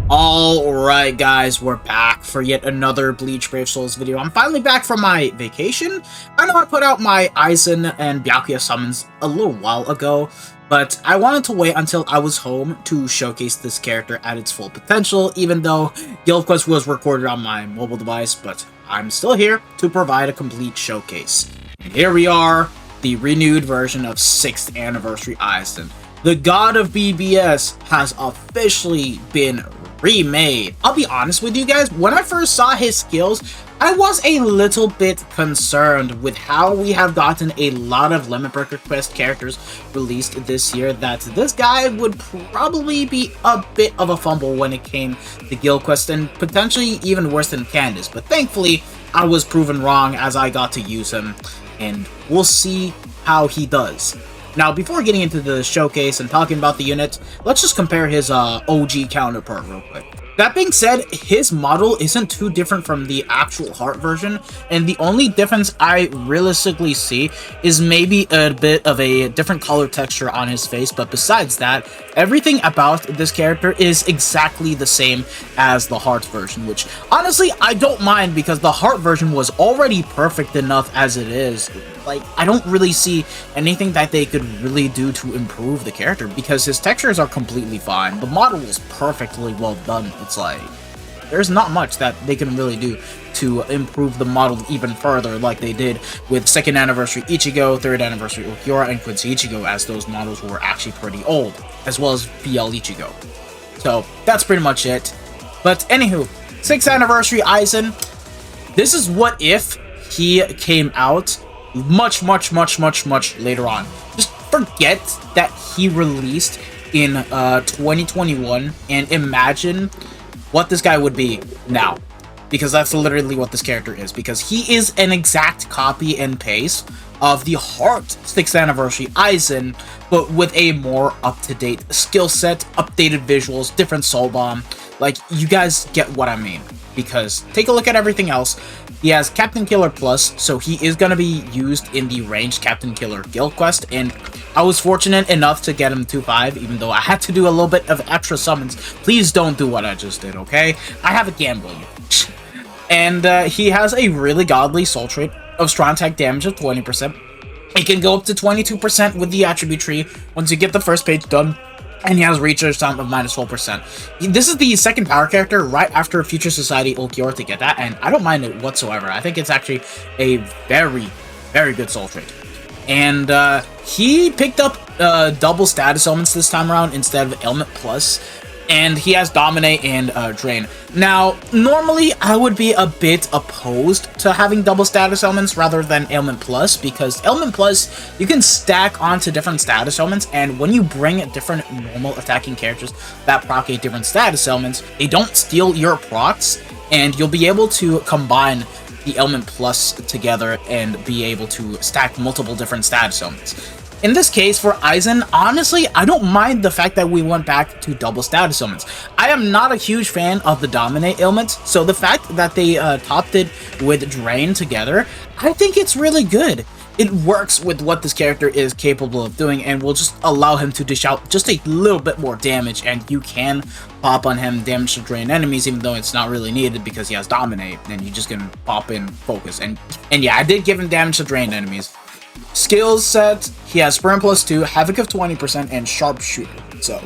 Alright guys, we're back for yet another Bleach Brave Souls video. I'm finally back from my vacation. I know I put out my Aizen and Byakuya summons a little while ago, but I wanted to wait until I was home to showcase this character at its full potential, even though Guild Quest was recorded on my mobile device, but I'm still here to provide a complete showcase. And here we are, the renewed version of 6th Anniversary Aizen. The god of BBS has officially been remade. I'll be honest with you guys, when I first saw his skills, I was a little bit concerned with how we have gotten a lot of Limit Breaker Quest characters released this year, that this guy would probably be a bit of a fumble when it came to Guild Quest, and potentially even worse than Candace. But thankfully, I was proven wrong as I got to use him, and we'll see how he does. Now, before getting into the showcase and talking about the unit, let's just compare his OG counterpart real quick. That being said, his model isn't too different from the actual Heart version, and the only difference I realistically see is maybe a bit of a different color texture on his face, but besides that, everything about this character is exactly the same as the Heart version, which honestly I don't mind because the Heart version was already perfect enough as it is. Like, I don't really see anything that they could really do to improve the character because his textures are completely fine. The model is perfectly well done. It's like, there's not much that they can really do to improve the model even further, like they did with 2nd Anniversary Ichigo, 3rd Anniversary Ulquiorra, and Quincy Ichigo, as those models were actually pretty old, as well as BL Ichigo. So, that's pretty much it. But anywho, 6th Anniversary Aizen, this is what if he came out much later on. Just forget that he released in 2021 and imagine what this guy would be now, because that's literally what this character is, because he is an exact copy and paste of the Heart 6th Anniversary Aizen, but with a more up-to-date skill set, updated visuals, different soul bomb. Like, you guys get what I mean, because take a look at everything else. He has Captain Killer Plus, so he is going to be used in the ranged Captain Killer Guild Quest, and I was fortunate enough to get him 2-5, even though I had to do a little bit of extra summons. Please don't do what I just did, okay? I have a gambling. And he has a really godly soul trait of strong attack damage of 20%. It can go up to 22% with the attribute tree once you get the first page done. And he has recharge time of -12%. This is the second power character right after Future Society Ulquiorra to get that, and I don't mind it whatsoever. I think it's actually a very good soul trait. And he picked up double status elements this time around instead of Ailment Plus, and he has Dominate and Drain. Now, normally I would be a bit opposed to having double status elements rather than Ailment Plus, because Ailment Plus, you can stack onto different status elements, and when you bring different normal attacking characters that proc a different status elements, they don't steal your procs, and you'll be able to combine the Ailment Plus together and be able to stack multiple different status elements. In this case, for Aizen, honestly, I don't mind the fact that we went back to double status elements. I am not a huge fan of the Dominate ailments, so the fact that they topped it with Drain together, I think it's really good. It works with what this character is capable of doing and will just allow him to dish out just a little bit more damage, and you can pop on him damage to drain enemies even though it's not really needed because he has Dominate, and you just can pop in Focus. And yeah, I did give him damage to drain enemies. Skills set, he has Sprint +2, Havoc of 20%, and Sharpshooter. So,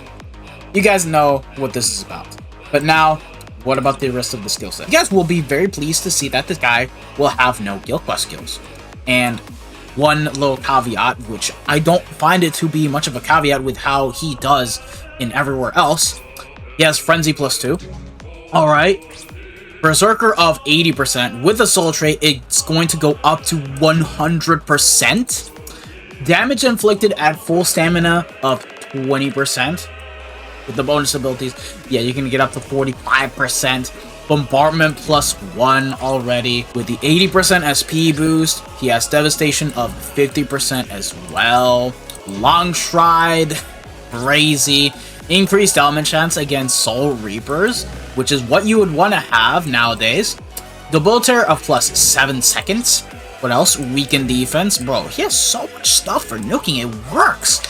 you guys know what this is about. But now, what about the rest of the skill set? You guys will be very pleased to see that this guy will have no Guild Quest skills. And one little caveat, which I don't find it to be much of a caveat with how he does in everywhere else, he has Frenzy +2. Alright. Berserker of 80%. With a soul trait, it's going to go up to 100%. Damage inflicted at full stamina of 20%. With the bonus abilities, yeah, you can get up to 45%. Bombardment +1 already. With the 80% SP boost, he has Devastation of 50% as well. Long Stride, crazy. Increased element chance against Soul Reapers, which is what you would want to have nowadays. Double Tear of +7 seconds. What else? Weaken defense. Bro, he has so much stuff for nuking. It works.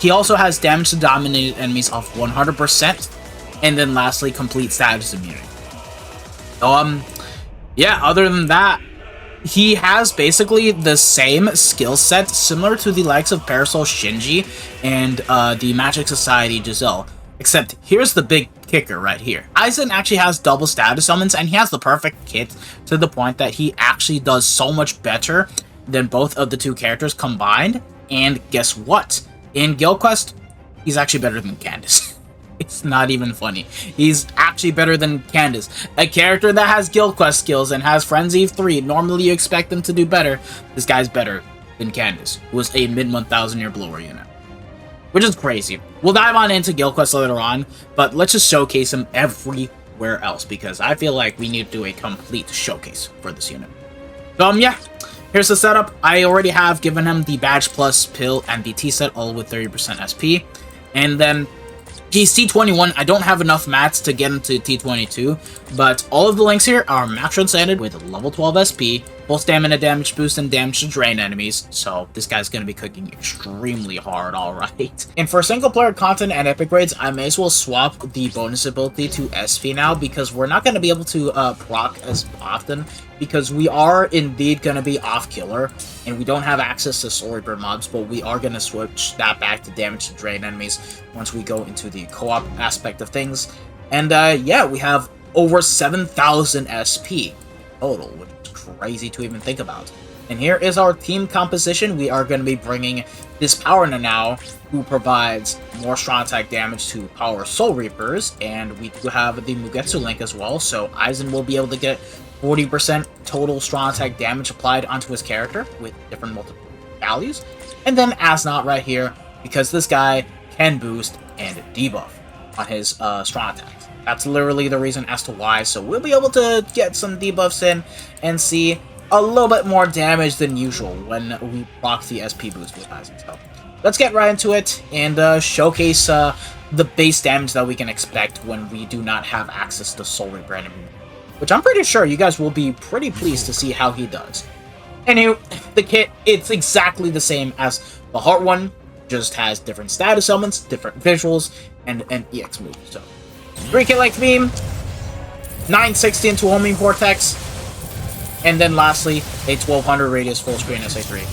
He also has damage to dominated enemies of 100%. And then lastly, complete status immunity. Yeah, other than that, he has basically the same skill set, similar to the likes of Parasol Shinji and the Magic Society Giselle. Except, here's the big kicker right here. Aizen actually has double status summons, and he has the perfect kit to the point that he actually does so much better than both of the two characters combined. And guess what? In Guild Quest, he's actually better than Candace. It's not even funny. He's actually better than Candace. A character that has Guild Quest skills and has Frenzy 3, normally you expect them to do better. This guy's better than Candace, who was a mid-1000-year blower unit. Which is crazy. We'll dive on into Guild Quest later on, but let's just showcase him everywhere else, because I feel like we need to do a complete showcase for this unit. So, yeah. Here's the setup. I already have given him the Badge Plus Pill and the T-Set, all with 30% SP. And then he's T21. I don't have enough mats to get him to T22, but all of the links here are max transcended with level 12 SP, full stamina damage boost, and damage to drain enemies, so this guy's going to be cooking extremely hard, alright. And for single player content and epic raids, I may as well swap the bonus ability to SV now, because we're not going to be able to proc as often, because we are indeed going to be off killer, and we don't have access to Soul Reaper mobs, but we are going to switch that back to damage to drain enemies once we go into the co-op aspect of things. And yeah, we have over 7,000 SP total, which is crazy to even think about. And here is our team composition. We are going to be bringing this Power now, who provides more strong attack damage to Power Soul Reapers, and we do have the Mugetsu link as well, so Aizen will be able to get 40% total strong attack damage applied onto his character with different multiple values. And then Asnot right here, because this guy can boost and debuff on his strong attacks. That's literally the reason as to why, so we'll be able to get some debuffs in and see a little bit more damage than usual when we proc the SP boost with Aizen. So let's get right into it and showcase the base damage that we can expect when we do not have access to Soul Reaper enemy, which I'm pretty sure you guys will be pretty pleased to see how he does. Anyway, the kit, it's exactly the same as the Heart one, just has different status elements, different visuals, and an EX move. So 3 like beam, 960 into homing vortex, and then lastly a 1200 radius full screen SA3.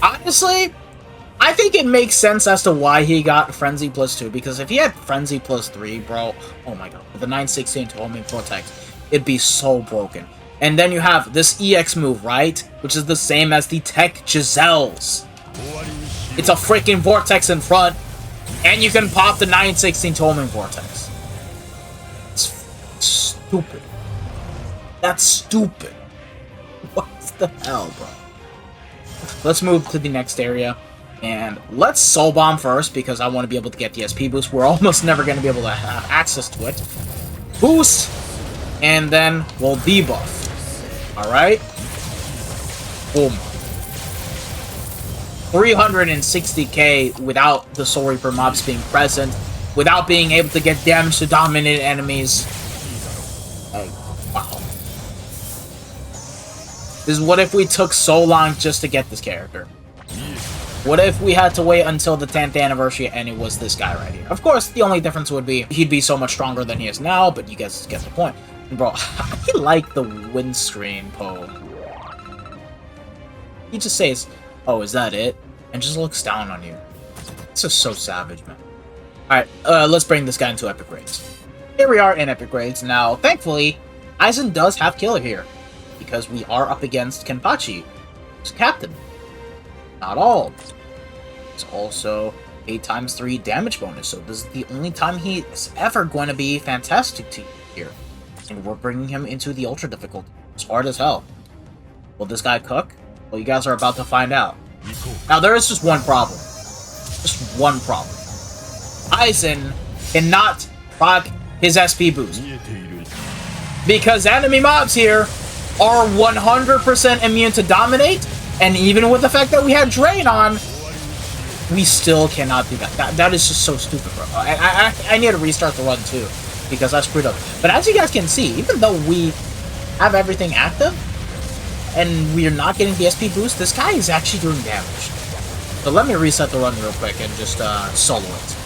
Honestly, I think it makes sense as to why he got Frenzy plus 2, because if he had Frenzy plus 3, bro, oh my god, with the 960 into homing vortex, it'd be so broken. And then you have this EX move, right? Which is the same as the Tech Giselle's. It's a freaking vortex in front, and you can pop the 916 to homing vortex. It's stupid. That's stupid. What the hell, bro? Let's move to the next area. And let's Soul Bomb first, because I want to be able to get the SP boost. We're almost never going to be able to have access to it. Boost! And then we'll debuff. Alright? Boom. 360k without the Soul Reaper mobs being present, without being able to get damage to dominated enemies. Like, wow. This is what if we took so long just to get this character? What if we had to wait until the 10th anniversary and it was this guy right here? Of course, the only difference would be he'd be so much stronger than he is now, but you guys get the point. And bro, I like the windscreen pose. He just says, "Oh, is that it?" and just looks down on you. This is so savage, man. Alright, let's bring this guy into Epic Raids. Here we are in Epic Raids. Now, thankfully, Aizen does have Killer here, because we are up against Kenpachi, who's Captain. Not all. It's also a ×3 damage bonus, so this is the only time he's ever going to be fantastic to you here. And we're bringing him into the Ultra difficulty. It's hard as hell. Will this guy cook? Well, you guys are about to find out. Now, there is just one problem. Just one problem. Aizen cannot proc his SP boost, because enemy mobs here are 100% immune to Dominate, and even with the fact that we had Drain on, we still cannot do that. That is just so stupid, bro. I need to restart the run, too, because I screwed up. But as you guys can see, even though we have everything active, and we are not getting the SP boost, this guy is actually doing damage. So let me reset the run real quick and just solo it.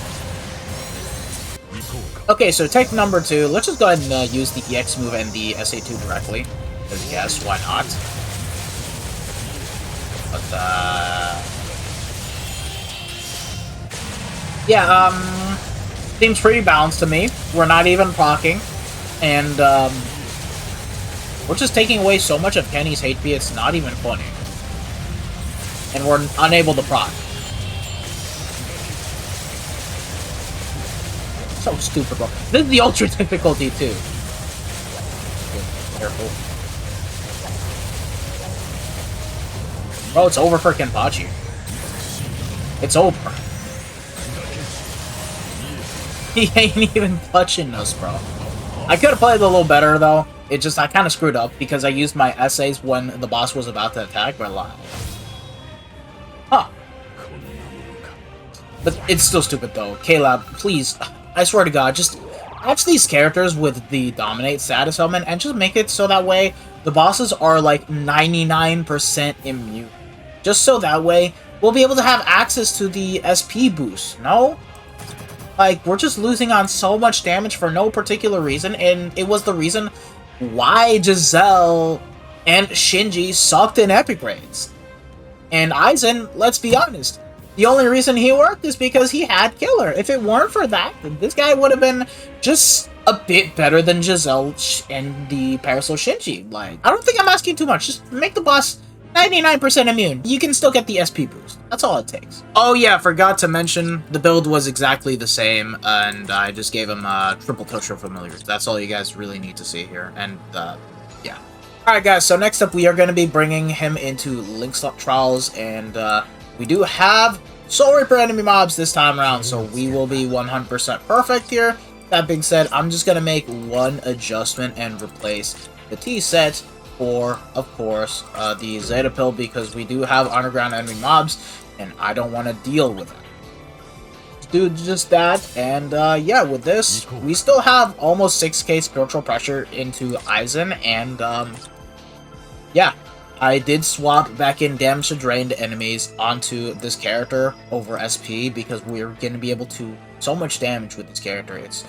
Okay, so tech number 2. Let's just go ahead and use the EX move and the SA2 directly. Because yes, why not? But, yeah, seems pretty balanced to me. We're not even proccing. And, we're just taking away so much of Kenny's HP, it's not even funny. And we're unable to proc. So stupid, bro. This is the ultra difficulty, too. Careful. Bro, it's over for Kenpachi. It's over. He ain't even touching us, bro. I could have played a little better, though. It just, I kind of screwed up because I used my essays when the boss was about to attack, but huh. But it's still stupid, though. K-Lab, please, I swear to God, just patch these characters with the Dominate status element and just make it so that way the bosses are, like, 99% immune. Just so that way we'll be able to have access to the SP boost, no? Like, we're just losing on so much damage for no particular reason, and it was the reason why Giselle and Shinji sucked in epic raids. And Aizen, let's be honest, the only reason he worked is because he had Killer. If it weren't for that, then this guy would have been just a bit better than Giselle and the Parasol Shinji. Like, I don't think I'm asking too much. Just make the boss 99% immune. You can still get the SP boost. That's all it takes. Oh yeah, forgot to mention, the build was exactly the same, and I just gave him triple Tosho familiars. That's all you guys really need to see here, and yeah. Alright guys, so next up we are going to be bringing him into Link Slot Trials, and we do have Soul Reaper enemy mobs this time around, so we will be 100% perfect here. That being said, I'm just going to make one adjustment and replace the T-set for, of course, the Zeta Pill, because we do have underground enemy mobs, and I don't want to deal with it. Do just that, and yeah, with this, we still have almost 6k spiritual pressure into Aizen, and yeah, I did swap back in damage to drained enemies onto this character over SP, because we're going to be able to so much damage with this character. It's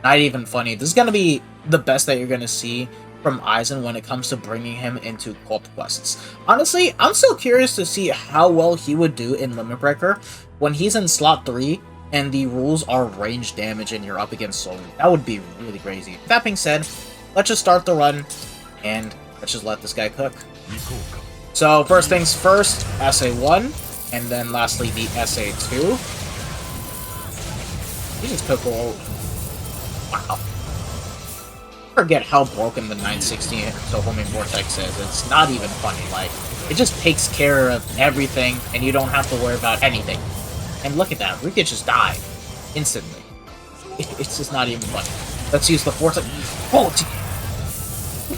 not even funny. This is going to be the best that you're going to see from Aizen when it comes to bringing him into co-op quests. Honestly, I'm still curious to see how well he would do in Limit Breaker when he's in slot 3 and the rules are range damage and you're up against Soul. That would be really crazy. That being said, let's just start the run and let's just let this guy cook. So first things first, SA1, and then lastly the SA2. You just cook all. Wow. Forget how broken the 916 homing vortex is. It's not even funny. Like, it just takes care of everything and you don't have to worry about anything. And look at that, Rika just died instantly. It's just not even funny. Let's use the vortex. Oh,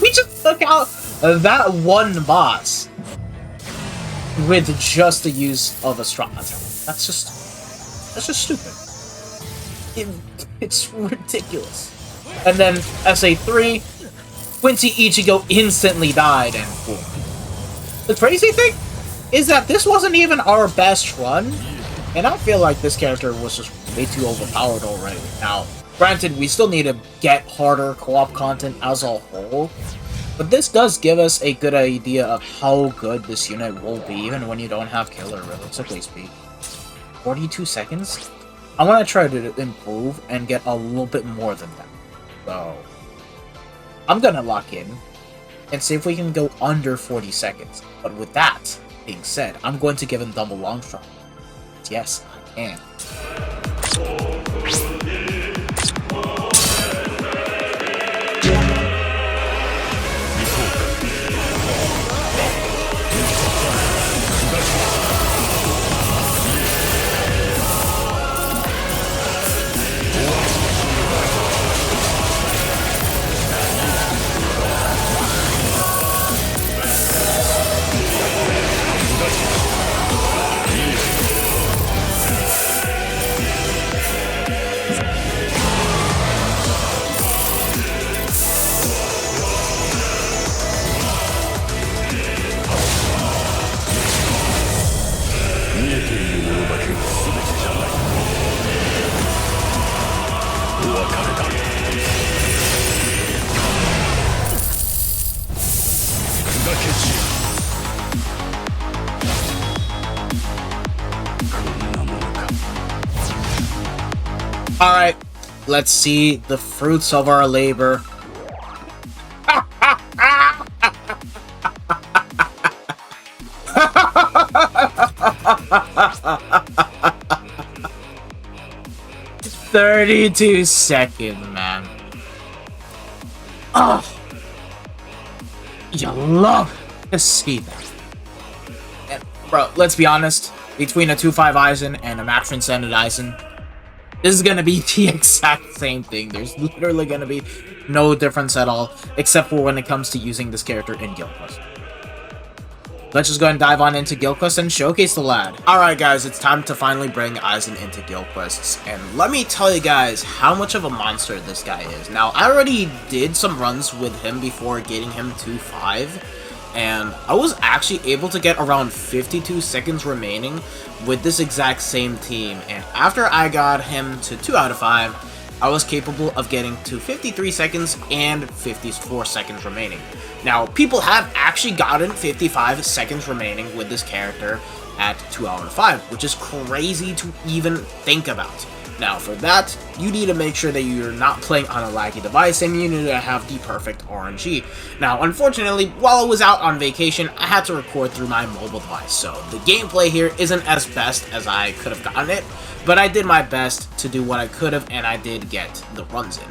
we just took out that one boss with just the use of a strong attack. That's just stupid. It's ridiculous. And then SA3, Quincy Ichigo instantly died, and boom. The crazy thing is that this wasn't even our best run, and I feel like this character was just way too overpowered already. Now, granted, we still need to get harder co-op content as a whole, but this does give us a good idea of how good this unit will be, even when you don't have Killer, realistically speaking. 42 seconds? I want to try to improve and get a little bit more than that. So, I'm gonna lock in and see if we can go under 40 seconds. But with that being said, I'm going to give him double long strike. Yes, I can. Alright, let's see the fruits of our labor. "32 seconds, man. Oh, you love to see that. And, bro, let's be honest. Between a 2.5 Aizen and a max transcended Aizen, this is gonna be the exact same thing. There's literally gonna be no difference at all, except for when it comes to using this character in Guild Quest. Let's just go ahead and dive on into Guild Quest and showcase the lad. Alright guys, it's time to finally bring Aizen into Guild Quests, and let me tell you guys how much of a monster this guy is. Now, I already did some runs with him before getting him to 5, and I was actually able to get around 52 seconds remaining with this exact same team, and after I got him to 2 out of 5, I was capable of getting to 53 seconds and 54 seconds remaining. Now, people have actually gotten 55 seconds remaining with this character at 2 out of 5, which is crazy to even think about. Now, for that, you need to make sure that you're not playing on a laggy device, and you need to have the perfect RNG. Now, unfortunately, while I was out on vacation, I had to record through my mobile device, so the gameplay here isn't as best as I could have gotten it, but I did my best to do what I could have, and I did get the runs in.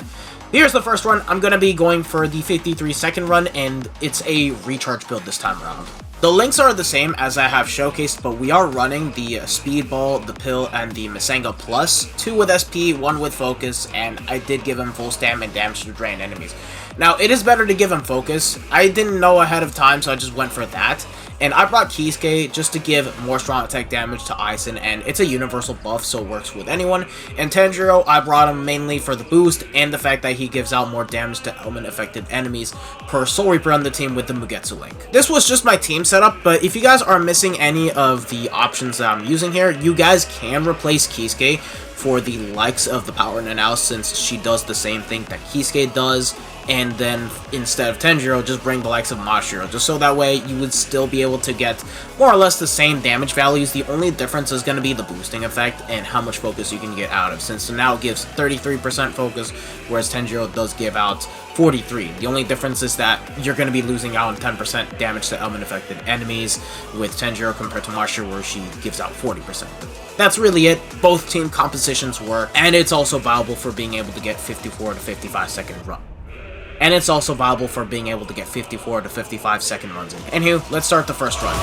Here's the first run. I'm going to be going for the 53-second run, and it's a recharge build this time around. The links are the same as I have showcased, but we are running the Speedball, the Pill, and the Masenga Plus, 2 with SP, 1 with Focus, and I did give him full stam and damage to drain enemies. Now, it is better to give him Focus. I didn't know ahead of time, so I just went for that. And I brought Kisuke just to give more strong attack damage to Aizen, and it's a universal buff, so it works with anyone. And Tanjiro, I brought him mainly for the boost, and the fact that he gives out more damage to element-affected enemies per Soul Reaper on the team with the Mugetsu link. This was just my team setup, but if you guys are missing any of the options that I'm using here, you guys can replace Kisuke for the likes of the Power Nanao, since she does the same thing that Kisuke does, and then instead of Tanjiro, just bring the likes of Mashiro, just so that way you would still be able to get more or less the same damage values. The only difference is going to be the boosting effect and how much focus you can get out of, since now gives 33% focus, whereas Tanjiro does give out 43. The only difference is that you're going to be losing out on 10% damage to element-affected enemies with Tanjiro compared to Mashiro, where she gives out 40%. That's really it. Both team compositions work, and it's also viable for being able to get 54 to 55 second run. And it's also viable for being able to get 54 to 55 second runs in. Anywho, let's start the first run.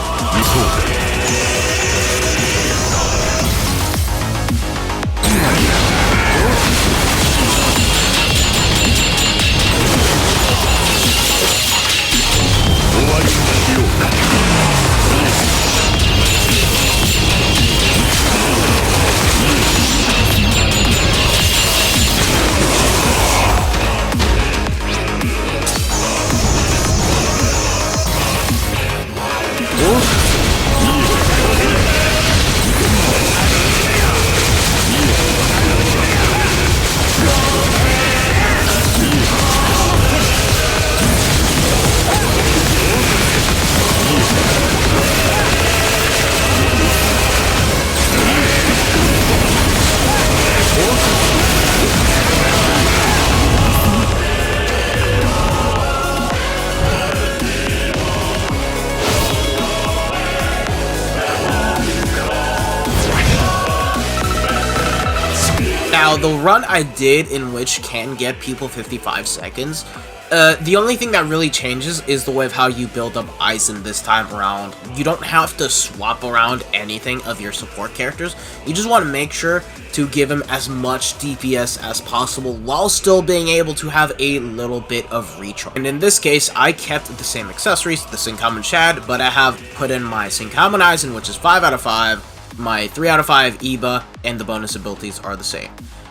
Now, the run I did in which can get people 55 seconds, the only thing that really changes is the way of how you build up Aizen this time around. You don't have to swap around anything of your support characters. You just want to make sure to give him as much DPS as possible while still being able to have a little bit of recharge. And in this case, I kept the same accessories, the Sinkamen Shad, but I have put in my Sinkamen Aizen, which is 5 out of 5, my 3 out of 5 Iba, and the bonus abilities are the same.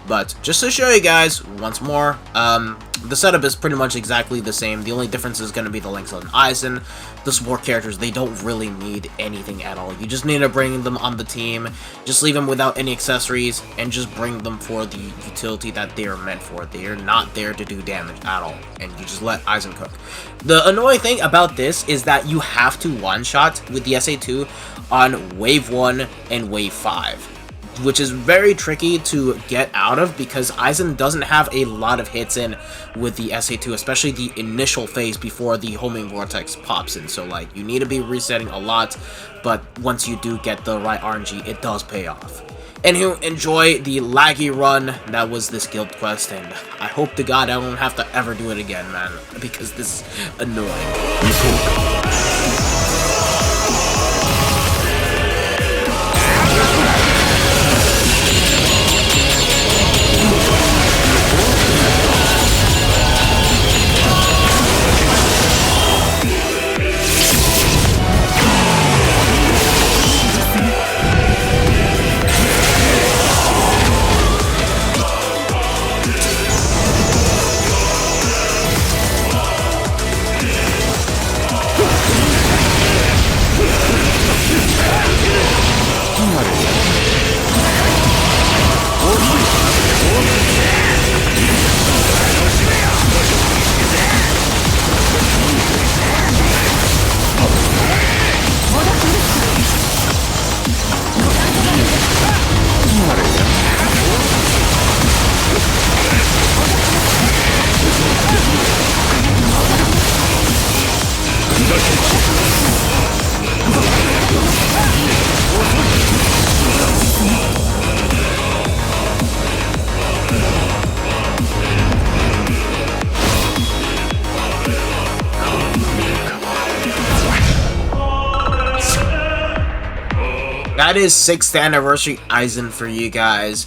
But just to show you guys once more, the setup is pretty much exactly the same. The only difference is going to be the links on Aizen. The support characters, they don't really need anything at all. You just need to bring them on the team, just leave them without any accessories, and just bring them for the utility that they are meant for. They are not there to do damage at all, and you just let Aizen cook. The annoying thing about this is that you have to one-shot with the SA2 on Wave 1 and Wave 5. Which is very tricky to get out of because Aizen doesn't have a lot of hits in with the SA2, especially the initial phase before the homing vortex pops in. So like you need to be resetting a lot, but once you do get the right RNG, it does pay off. Anywho, enjoy the laggy run that was this guild quest, and I hope to God I don't have to ever do it again, man, because this is annoying. That is 6th anniversary Aizen for you guys.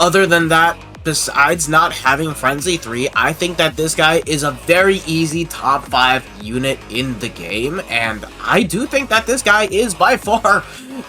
Other than that, besides not having Frenzy 3, I think that this guy is a very easy top 5 unit in the game, and I do think that this guy is by far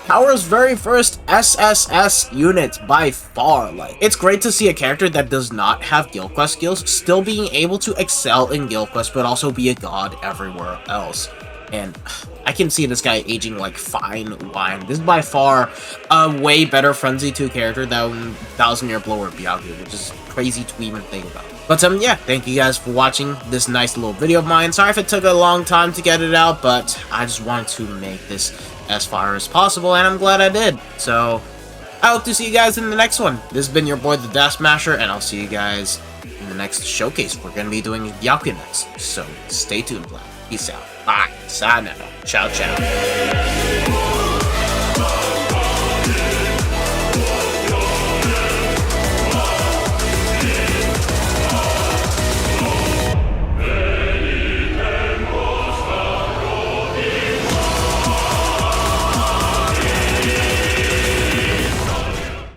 Power's very first SSS unit by far. Like, it's great to see a character that does not have guild quest skills still being able to excel in guild quest but also be a god everywhere else. And I can see this guy aging like fine wine. This is by far a way better Frenzy 2 character than 1000 Year Blower Byakuya, which is crazy to even think about. But yeah, thank you guys for watching this nice little video of mine. Sorry if it took a long time to get it out, but I just wanted to make this as far as possible, and I'm glad I did. So, I hope to see you guys in the next one. This has been your boy, the Dash Smasher, and I'll see you guys in the next showcase. We're going to be doing Byakuya next, so stay tuned, lad. Peace out. Bye. Sayonara. Ciao, ciao.